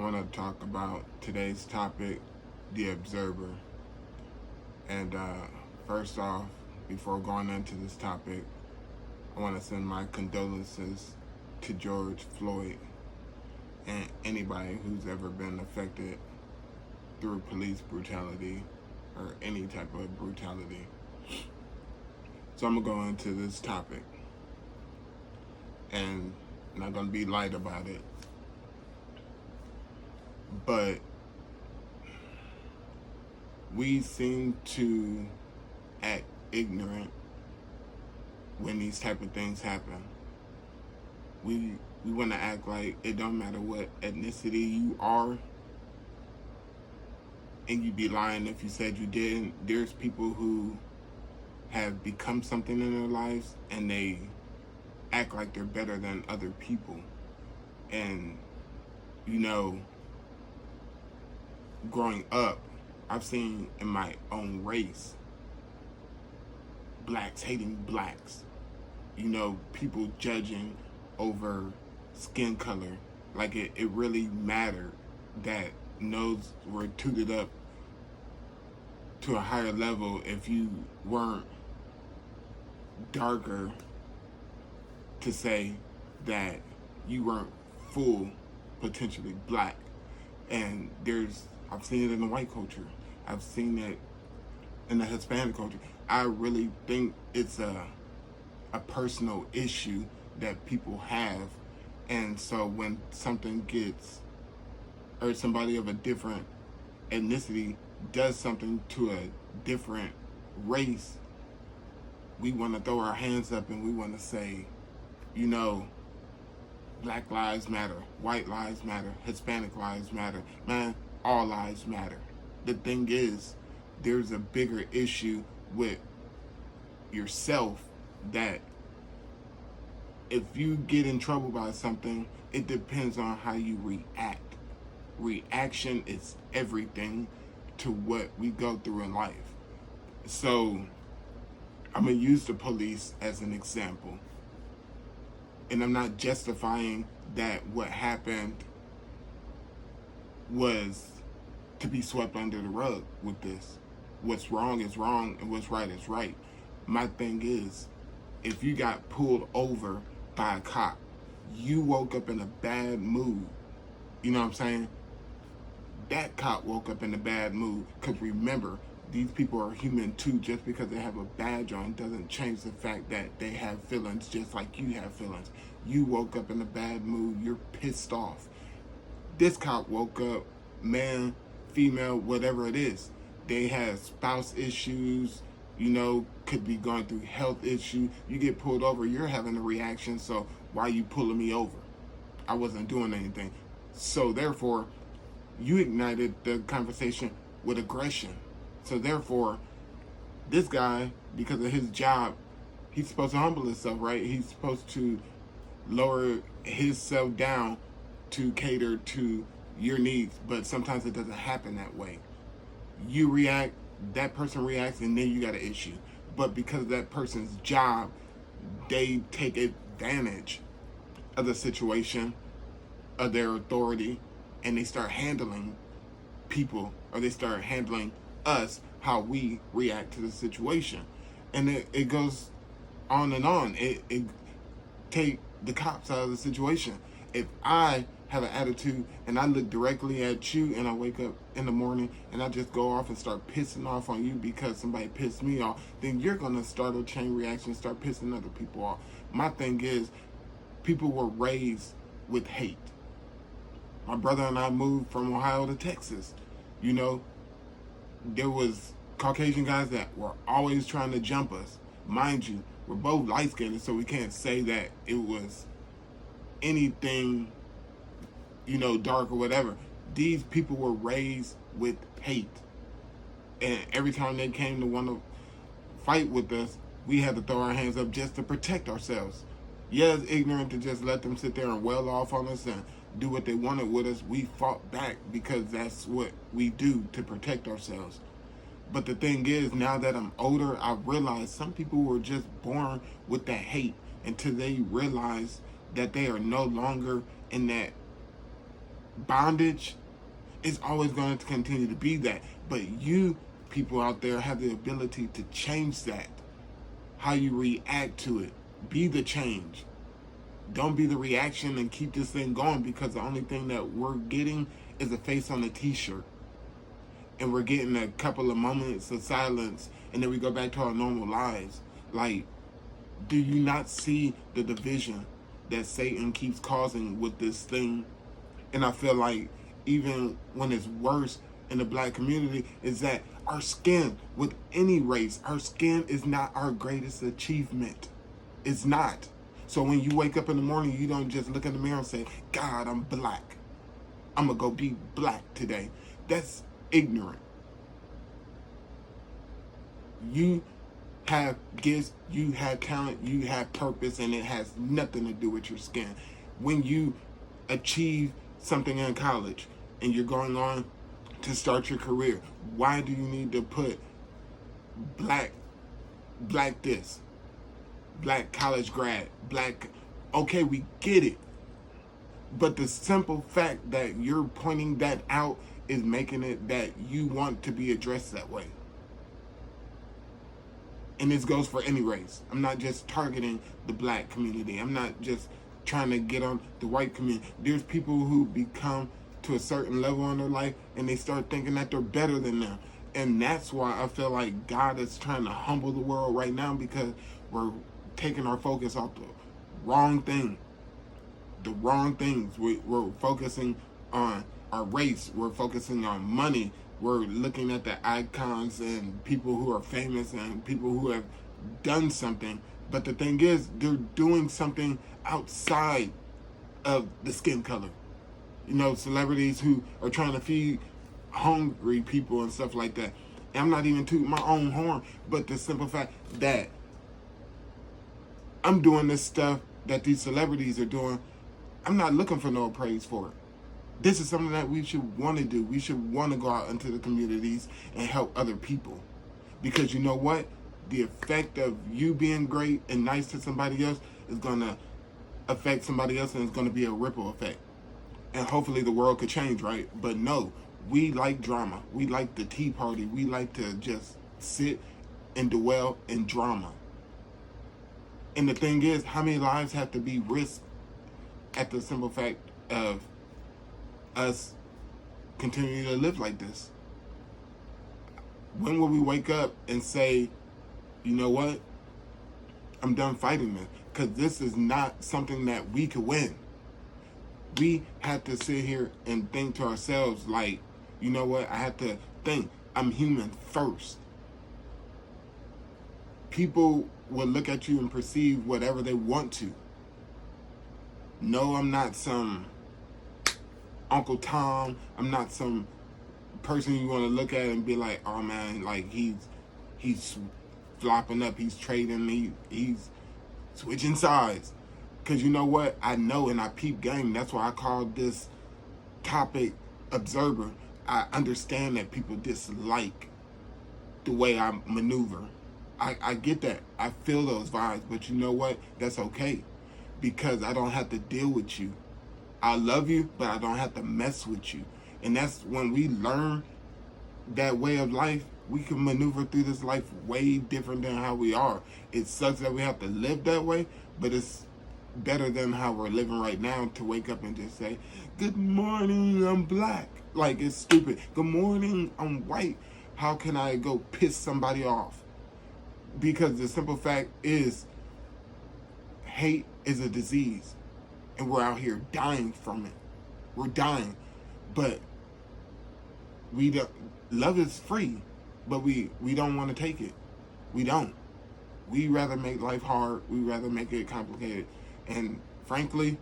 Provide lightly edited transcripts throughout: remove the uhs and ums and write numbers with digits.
want to talk about today's topic, the observer. And first off, before going into this topic, I want to send my condolences to George Floyd and anybody who's ever been affected through police brutality or any type of brutality. So I'm going to go into this topic, and I'm not going to be light about it. But we seem to act ignorant when these type of things happen. We want to act like it don't matter what ethnicity you are, and you'd be lying if you said you didn't. There's people who have become something in their lives and they act like they're better than other people. And growing up, I've seen in my own race blacks hating blacks, people judging over skin color. Like it really mattered that nose were tooted up to a higher level if you weren't darker, to say that you weren't full potentially black. And I've seen it in the white culture, I've seen it in the Hispanic culture. I really think it's a personal issue that people have. And so when something gets, or somebody of a different ethnicity does something to a different race, we want to throw our hands up and we want to say, Black lives matter, white lives matter, Hispanic lives matter. Man, all lives matter. The thing is, there's a bigger issue with yourself, that if you get in trouble by something, it depends on how you react. Reaction is everything to what we go through in life. So I'm going to use the police as an example. And I'm not justifying that what happened was to be swept under the rug with this. What's wrong is wrong and what's right is right. My thing is, if you got pulled over by a cop, you woke up in a bad mood. You know what I'm saying? That cop woke up in a bad mood, because remember, these people are human too. Just because they have a badge on doesn't change the fact that they have feelings just like you have feelings. You woke up in a bad mood, you're pissed off. This cop woke up, man, female, whatever it is. They have spouse issues, could be going through health issues. You get pulled over, you're having a reaction, so why are you pulling me over? I wasn't doing anything. So therefore, you ignited the conversation with aggression. So therefore, this guy, because of his job, he's supposed to humble himself, right? He's supposed to lower himself down to cater to your needs, but sometimes it doesn't happen that way. You react, that person reacts, and then you got an issue. But because of that person's job, they take advantage of the situation, of their authority, and they start handling people, or they start handling us, how we react to the situation. And it goes on and on. It take the cops out of the situation. If I have an attitude and I look directly at you, and I wake up in the morning and I just go off and start pissing off on you because somebody pissed me off, then you're going to start a chain reaction and start pissing other people off. My thing is, people were raised with hate. My brother and I moved from Ohio to Texas. There was Caucasian guys that were always trying to jump us. Mind you, we're both light-skinned, so we can't say that it was anything, dark or whatever. These people were raised with hate. And every time they came to want to fight with us, we had to throw our hands up just to protect ourselves. Yeah, it's ignorant to just let them sit there and well off on us and do what they wanted with us. We fought back because that's what we do to protect ourselves. But the thing is, now that I'm older, I realize some people were just born with that hate until they realize that they are no longer in that bondage is always going to continue to be that. But you people out there have the ability to change that. How you react to it. Be the change. Don't be the reaction and keep this thing going, because the only thing that we're getting is a face on a t-shirt. And we're getting a couple of moments of silence, and then we go back to our normal lives. Like, do you not see the division that Satan keeps causing with this thing? And I feel like even when it's worse in the black community, is that our skin, with any race, our skin is not our greatest achievement. It's not. So when you wake up in the morning, you don't just look in the mirror and say, God, I'm black. I'm going to go be black today. That's ignorant. You have gifts, you have talent, you have purpose, and it has nothing to do with your skin. When you achieve something in college and you're going on to start your career, why do you need to put black this, black college grad, black? Okay, we get it. But the simple fact that you're pointing that out is making it that you want to be addressed that way. And this goes for any race. I'm not just targeting the black community. I'm not just trying to get on the white community. There's people who become to a certain level in their life and they start thinking that they're better than them. And that's why I feel like God is trying to humble the world right now, because we're taking our focus off the wrong thing. The wrong things. We're focusing on our race. We're focusing on money. We're looking at the icons and people who are famous and people who have done something. But the thing is, they're doing something outside of the skin color. You know, celebrities who are trying to feed hungry people and stuff like that. And I'm not even tooting my own horn, but the simple fact that I'm doing this stuff that these celebrities are doing, I'm not looking for no praise for it. This is something that we should want to do. We should want to go out into the communities and help other people. Because you know what? The effect of you being great and nice to somebody else is going to affect somebody else, and it's going to be a ripple effect. And hopefully the world could change, right? But no, we like drama. We like the tea party. We like to just sit and dwell in drama. And the thing is, how many lives have to be risked at the simple fact of us continuing to live like this? When will we wake up and say, you know what? I'm done fighting this. Because this is not something that we could win. We have to sit here and think to ourselves like, you know what? I have to think. I'm human first. People will look at you and perceive whatever they want to. No, I'm not some Uncle Tom. I'm not some person you want to look at and be like, oh man, like he's flopping up, he's trading, he's switching sides. Because you know what? I know and I peep game. That's why I call this topic observer. I understand that people dislike the way I maneuver. I get that. I feel those vibes. But you know what? That's okay. Because I don't have to deal with you. I love you, but I don't have to mess with you. And that's when we learn that way of life, we can maneuver through this life way different than how we are. It sucks that we have to live that way, but it's better than how we're living right now, to wake up and just say, good morning, I'm black. Like, it's stupid. Good morning, I'm white. How can I go piss somebody off? Because the simple fact is, hate is a disease. And we're out here dying from it. We're dying. But we don't, love is free, but we don't want to take it. We don't. We rather make life hard. We rather make it complicated. And frankly,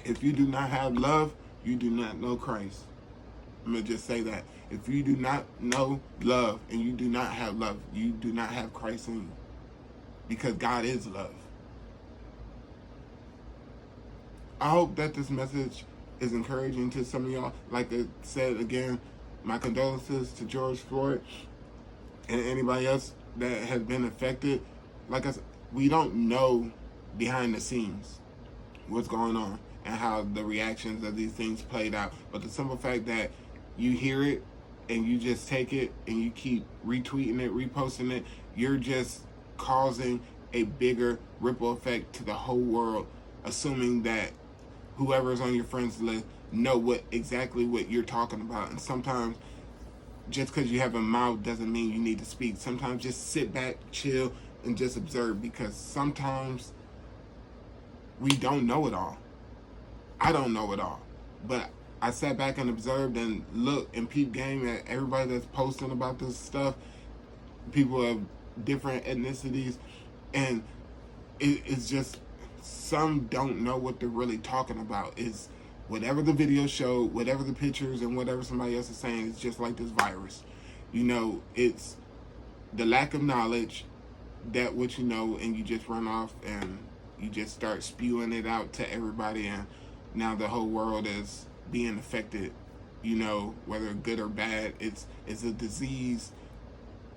if you do not have love, you do not know Christ. I'm going to just say that. If you do not know love and you do not have love, you do not have Christ in you. Because God is love. I hope that this message is encouraging to some of y'all. Like I said again, my condolences to George Floyd and anybody else that has been affected. Like I said, we don't know behind the scenes what's going on. and how the reactions of these things played out. But the simple fact that you hear it and you just take it and you keep retweeting it, reposting it, you're just causing a bigger ripple effect to the whole world, assuming that whoever's on your friends list know exactly what you're talking about. And sometimes just because you have a mouth doesn't mean you need to speak. Sometimes just sit back, chill, and just observe, because sometimes we don't know it all. I don't know it all, but I sat back and observed and looked and peep game at everybody that's posting about this stuff, people of different ethnicities, and it's just, some don't know what they're really talking about. Is whatever the video showed, whatever the pictures, and whatever somebody else is saying, it's just like this virus. You know, it's the lack of knowledge, that what you know, and you just run off and you just start spewing it out to everybody, and now the whole world is being affected, you know, whether good or bad. It's a disease,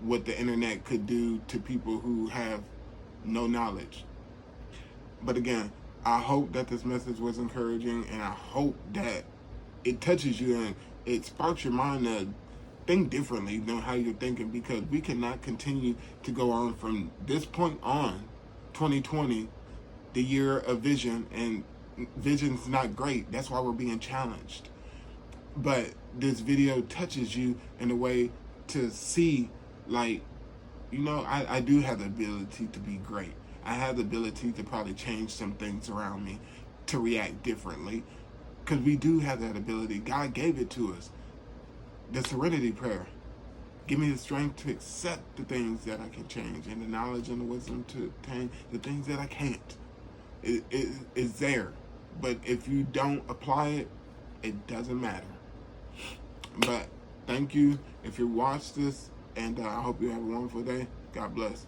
what the internet could do to people who have no knowledge. But again, I hope that this message was encouraging, and I hope that it touches you and it sparks your mind to think differently than how you're thinking, because we cannot continue to go on from this point on, 2020, the year of vision, and vision's not great. That's why we're being challenged. But this video touches you in a way to see, like, you know, I do have the ability to be great. I have the ability to probably change some things around me to react differently, because we do have that ability. God gave it to us. The serenity prayer. Give me the strength to accept the things that I can change, and the knowledge and the wisdom to obtain the things that I can't. It's there. But if you don't apply it, it doesn't matter. But thank you if you watch this, and I hope you have a wonderful day. God bless.